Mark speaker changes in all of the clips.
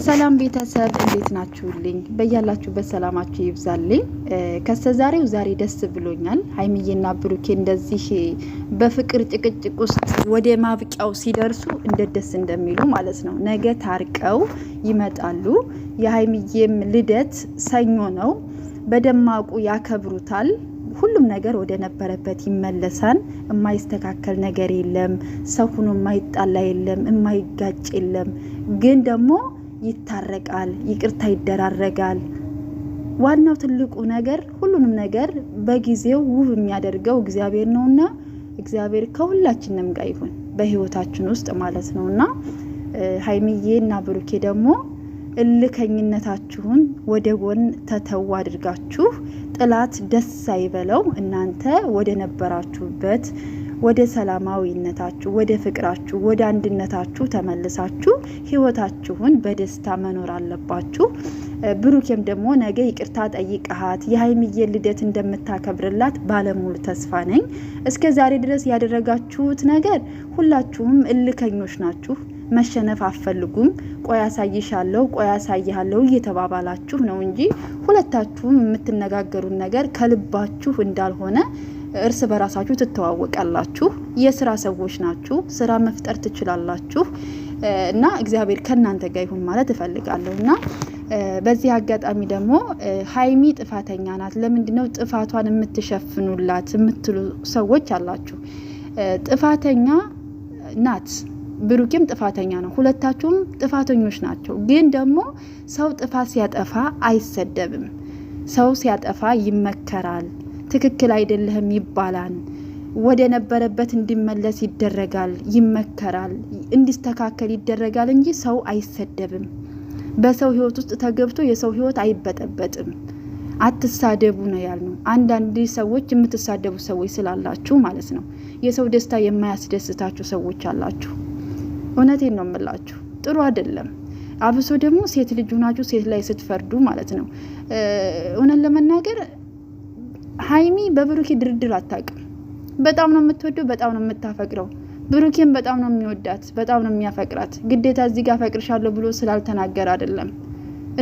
Speaker 1: ሰላም ቤተሰብ እንዴት ናችሁልኝ? በያላችሁበት ሰላማችሁ ይብዛልኝ። ከስተዛሬው ዛሬ ደስ ብሎኛል። ሀይሚዬና ብሩኬ እንደዚህ በፍቅር ጭቅጭቅ ውስጥ ወደ ማብቂያው ሲደርሱ እንዴት ደስ እንደሚሉ ማለት ነው። ነገ ታርቀው ይመጣሉ። የሀይሚዬም ልደት ሰኞ ነው። በደማቁ ያከብሩታል። ሁሉም ነገር ወደ ነበረበት ይመለሳል። የማይስተካከል ነገር የለም። ሰው ሆኖ የማይጣላ የለም፣ የማይጋጭ የለም። ግን ደግሞ ይታረቃል፣ ይቅርታ ይደራረጋል። ዋናው ትልቁ ነገር ሁሉንም ነገር በጊዜው ውብ የሚያደርገው እግዚአብሔር ነውና እግዚአብሔር ከሁላችንም ጋር ይሁን በህይወታችን ውስጥ ማለት ነውና ሀይሚዬና ብሩኬ ደግሞ እልከኝነታችሁን ወደ ጎን ተተው አድርጋችሁ ጥላት ደስ አይበለው። እናንተ ወደ ነበራችሁበት ወደ ሰላማዊነታችሁ፣ ወደ ፍቅራችሁ፣ ወደ አንድነታችሁ ተመልሳችሁ ህይወታችሁን በደስታ መኖር አለባችሁ። ብሩኬም ደግሞ ነገ ይቅርታ ጠይቀሃት የሀይሚዬ ልደት እንደምታከብርላት ባለሙሉ ተስፋ ነኝ። እስከ ዛሬ ድረስ ያደረጋችሁት ነገር ሁላችሁም እልከኞች ናችሁ። መሸነፍ አፈልጉም። ቆይ አሳይሻለሁ፣ ቆይ አሳይሃለሁ እየተባባላችሁ ነው እንጂ ሁለታችሁም የምትነጋገሩት ነገር ከልባችሁ እንዳልሆነ እርስ በራሳችሁ ትተዋወቃላችሁ። የስራ ሰዎች ናችሁ። ስራ መፍጠር ትችላላችሁ እና እግዚአብሔር ከናንተ ጋር ይሁን ማለት እፈልጋለሁ። እና በዚህ አጋጣሚ ደግሞ ሀይሚ ጥፋተኛ ናት፣ ለምንድነው ጥፋቷን የምትሸፍኑላት የምትሉ ሰዎች አላችሁ። ጥፋተኛ ናት፣ ብሩኬም ጥፋተኛ ነው። ሁለታችሁም ጥፋተኞች ናቸው። ግን ደግሞ ሰው ጥፋት ሲያጠፋ አይሰደብም። ሰው ሲያጠፋ ይመከራል። ትክክል አይደለህም ይባላል። ወደ ነበረበት እንዲመለስ ይደረጋል፣ ይመከራል፣ እንዲስተካከል ይደረጋል እንጂ ሰው አይሰደብም። በሰው ህይወት ውስጥ ተገብቶ የሰው ህይወት አይበጠበጥም። አትሳደቡ ነው ያልነው። አንዳንድ ሰዎች የምትሳደቡ ሰዎች ስላላችሁ ማለት ነው። የሰው ደስታ የማያስደስታችሁ ሰዎች አላችሁ። እውነቴን ነው የምላችሁ፣ ጥሩ አይደለም። አብሶ ደግሞ ሴት ልጅ ሆናችሁ ሴት ላይ ስትፈርዱ ማለት ነው። እውነት ለመናገር ሀይሚ በብሩኬ ድርድር አታውቅም። በጣም ነው የምትወደው፣ በጣም ነው የምታፈቅረው። ብሩኬን በጣም ነው የሚወዳት፣ በጣም ነው የሚያፈቅራት። ግዴታ እዚህ ጋር ፈቅርሻለሁ ብሎ ስላልተናገረ አይደለም።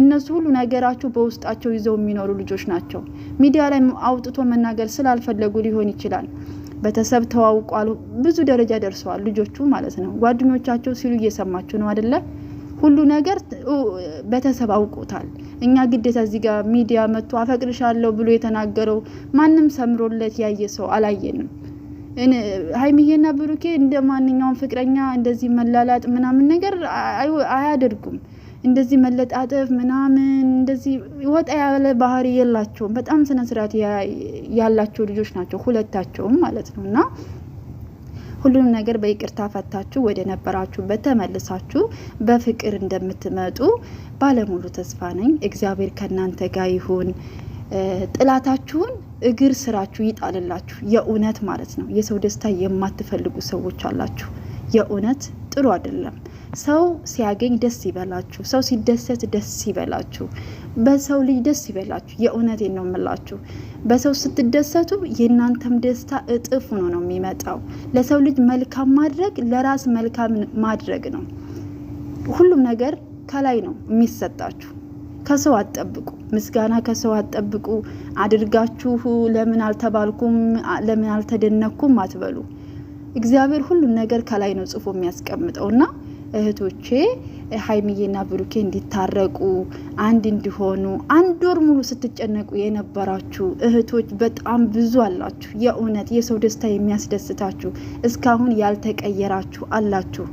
Speaker 1: እነሱ ሁሉ ነገራቸው በውስጣቸው ይዘው የሚኖሩ ልጆች ናቸው። ሚዲያ ላይ አውጥቶ መናገር ስላልፈለጉ ሊሆን ይችላል። ቤተሰብ ተዋውቋል፣ ብዙ ደረጃ ደርሰዋል ልጆቹ ማለት ነው። ጓደኞቻቸው ሲሉ እየሰማችሁ ነው አይደለ? ሁሉ ነገር ቤተሰብ አውቆታል። እኛ ግዴታ እዚህ ጋር ሚዲያ መጥቶ አፈቅርሻለሁ ብሎ የተናገረው ማንም ሰምሮለት ያየ ሰው አላየንም። ሀይሚዬና ብሩኬ እንደ ማንኛውም ፍቅረኛ እንደዚህ መላላጥ ምናምን ነገር አያደርጉም። እንደዚህ መለጣጠፍ ምናምን እንደዚህ ወጣ ያለ ባህሪ የላቸውም። በጣም ስነ ስርዓት ያላቸው ልጆች ናቸው ሁለታቸውም ማለት ነውና ሁሉንም ነገር በይቅርታ ፈታችሁ ወደ ነበራችሁበት ተመልሳችሁ በፍቅር እንደምትመጡ ባለሙሉ ተስፋ ነኝ። እግዚአብሔር ከናንተ ጋር ይሁን። ጥላታችሁን እግር ስራችሁ ይጣልላችሁ። የእውነት ማለት ነው። የሰው ደስታ የማትፈልጉ ሰዎች አላችሁ። የእውነት ጥሩ አይደለም። ሰው ሲያገኝ ደስ ይበላችሁ፣ ሰው ሲደሰት ደስ ይበላችሁ፣ በሰው ልጅ ደስ ይበላችሁ። የእውነቴን ነው የምላችሁ። በሰው ስትደሰቱ የእናንተም ደስታ እጥፍ ሆኖ ነው የሚመጣው። ለሰው ልጅ መልካም ማድረግ ለራስ መልካም ማድረግ ነው። ሁሉም ነገር ከላይ ነው የሚሰጣችሁ። ከሰው አትጠብቁ፣ ምስጋና ከሰው አትጠብቁ። አድርጋችሁ ለምን አልተባልኩም፣ ለምን አልተደነኩም አትበሉ። እግዚአብሔር ሁሉም ነገር ከላይ ነው ጽፎ የሚያስቀምጠውና እህቶቼ ሀይሚዬና ብሩኬ እንዲታረቁ አንድ እንዲሆኑ አንድ ወር ሙሉ ስትጨነቁ የነበራችሁ እህቶች በጣም ብዙ አላችሁ። የእውነት የሰው ደስታ የሚያስደስታችሁ እስካሁን ያልተቀየራችሁ አላችሁ።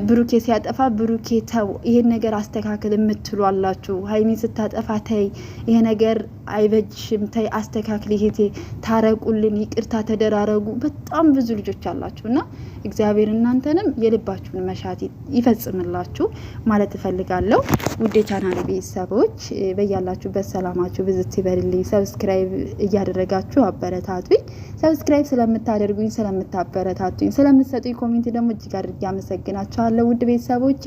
Speaker 1: ብሩኬ ሲያጠፋ ብሩኬ ተው ይሄን ነገር አስተካክል የምትሉ አላችሁ። ሀይሚ ስታጠፋ ተይ ይሄ ነገር አይበጅሽም፣ ተይ አስተካክል፣ ይሄቴ ታረቁልን፣ ይቅርታ ተደራረጉ። በጣም ብዙ ልጆች አላችሁና እግዚአብሔር እናንተንም የልባችሁን መሻት ይፈጽምላችሁ ማለት እፈልጋለሁ። ውድ ቻናል ቤተሰቦች በያላችሁበት ሰላማችሁ ብዝት ይበልልኝ። ሰብስክራይብ እያደረጋችሁ አበረታቱኝ። ሰብስክራይብ ስለምታደርጉኝ፣ ስለምታበረታቱኝ፣ ስለምትሰጡኝ ኮሜንት ደግሞ እጅግ አድርጌ አመሰግናችኋለሁ። ውድ ቤተሰቦቼ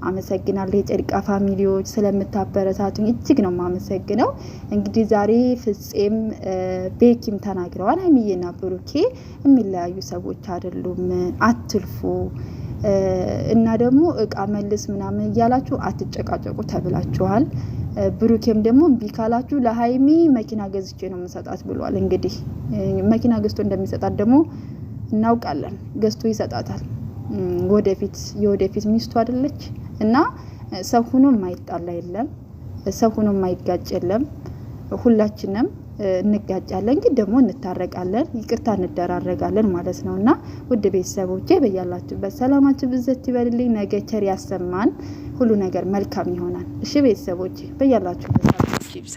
Speaker 1: አመሰግናለሁ። የጨርቃ ፋሚሊዎች ስለምታበረታቱኝ እጅግ ነው የማመሰግነው። እንግዲህ ዛሬ ፍፄም ቤኪም ተናግረዋል። ሀይሚዬና ብሩኬ የሚለያዩ ሰዎች አይደሉም፣ አትልፉ እና ደግሞ እቃ መልስ ምናምን እያላችሁ አትጨቃጨቁ ተብላችኋል። ብሩኬም ደግሞ እምቢ ካላችሁ ለሀይሚ መኪና ገዝቼ ነው የምሰጣት ብሏል። እንግዲህ መኪና ገዝቶ እንደሚሰጣት ደግሞ እናውቃለን። ገዝቶ ይሰጣታል። የወደፊት ሚስቱ አይደለች እና ሰው ሆኖ የማይጣላ የለም፣ ሰው ሆኖ የማይጋጭ የለም። ሁላችንም እንጋጫለን፣ ግን ደግሞ እንታረቃለን፣ ይቅርታ እንደራረጋለን ማለት ነው። እና ውድ ቤተሰቦቼ በያላችሁበት ሰላማችሁ ብዘት ይበልልኝ። ነገ ቸር ያሰማን፣ ሁሉ ነገር መልካም ይሆናል። እሺ ቤተሰቦቼ በያላችሁበት ሰላማችሁ ይብዛ።